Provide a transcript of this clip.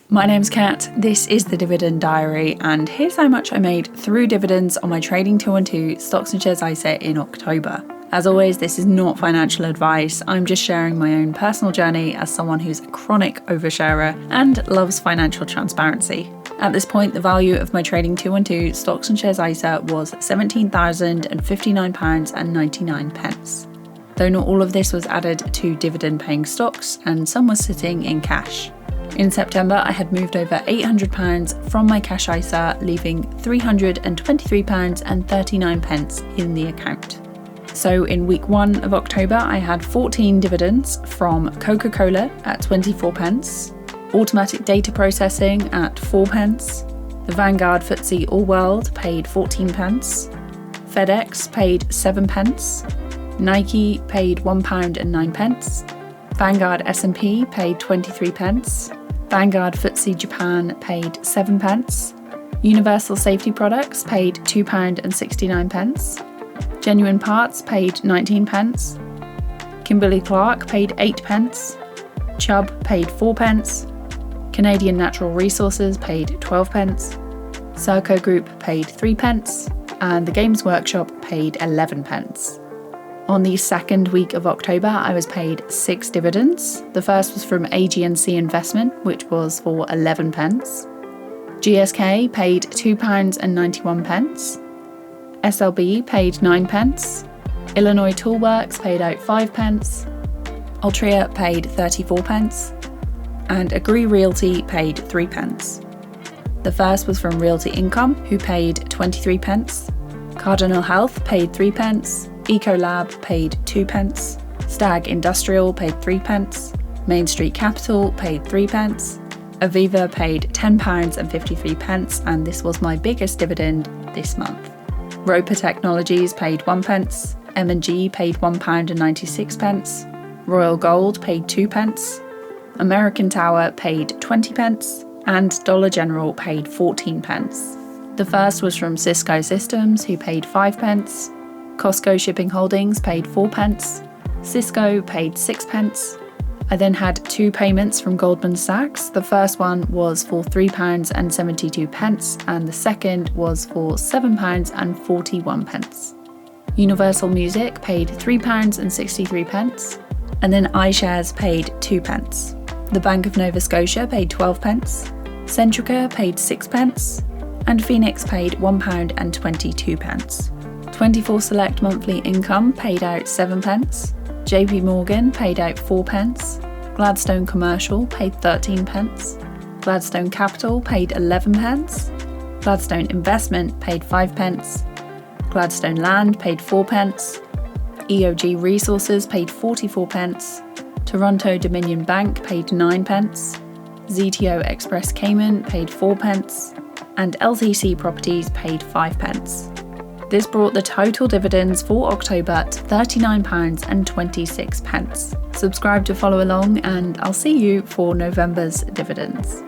My name's Kat, this is the Dividend Diary, and here's how much I made through dividends on my Trading 212 stocks and shares ISA in October. As always, this is not financial advice, I'm just sharing my own personal journey as someone who's a chronic oversharer and loves financial transparency. At this point, the value of my Trading 212 stocks and shares ISA was £17,059.99. Though not all of this was added to dividend-paying stocks, and some was sitting in cash. In September, I had moved over £800 from my cash ISA, leaving £323.39 in the account. So in week 1 of October, I had 14 dividends from Coca-Cola at 24p, Automatic Data Processing at 4p, the Vanguard FTSE All World paid 14p, FedEx paid 7p, Nike paid £1.09, Vanguard S&P paid 23p, Vanguard FTSE Japan paid 7p, Universal Safety Products paid £2.69, Genuine Parts paid 19p, Kimberly-Clark paid 8p, Chubb paid 4p, Canadian Natural Resources paid 12p, Serco Group paid 3p, and the Games Workshop paid 11p. On the second week of October, I was paid 6 dividends. The first was from AG&C Investment, which was for 11p. GSK paid £2.91. SLB paid 9p. Illinois Toolworks paid out 5p. Altria paid 34p. And Agree Realty paid 3p. The first was from Realty Income, who paid 23p. Cardinal Health paid 3p. Ecolab paid 2p, Stag Industrial paid 3p, Main Street Capital paid 3p, Aviva paid £10.53, and this was my biggest dividend this month. Roper Technologies paid 1p, M&G paid £1.96, Royal Gold paid 2p, American Tower paid 20p, and Dollar General paid 14p. The first was from Cisco Systems, who paid 5p, Costco Shipping Holdings paid 4p, Cisco paid 6p. I then had 2 payments from Goldman Sachs. The first one was for £3.72 and the second was for £7.41. Universal Music paid £3.63 and then iShares paid 2p. The Bank of Nova Scotia paid 12p, Centrica paid 6p and Phoenix paid £1.22. 24 Select Monthly Income paid out 7p, JP Morgan paid out 4p, Gladstone Commercial paid 13p, Gladstone Capital paid 11p, Gladstone Investment paid 5p, Gladstone Land paid 4p, EOG Resources paid 44p, Toronto Dominion Bank paid 9p, ZTO Express Cayman paid 4p, and LTC Properties paid 5p. This brought the total dividends for October to £39.26. Subscribe to follow along, and I'll see you for November's dividends.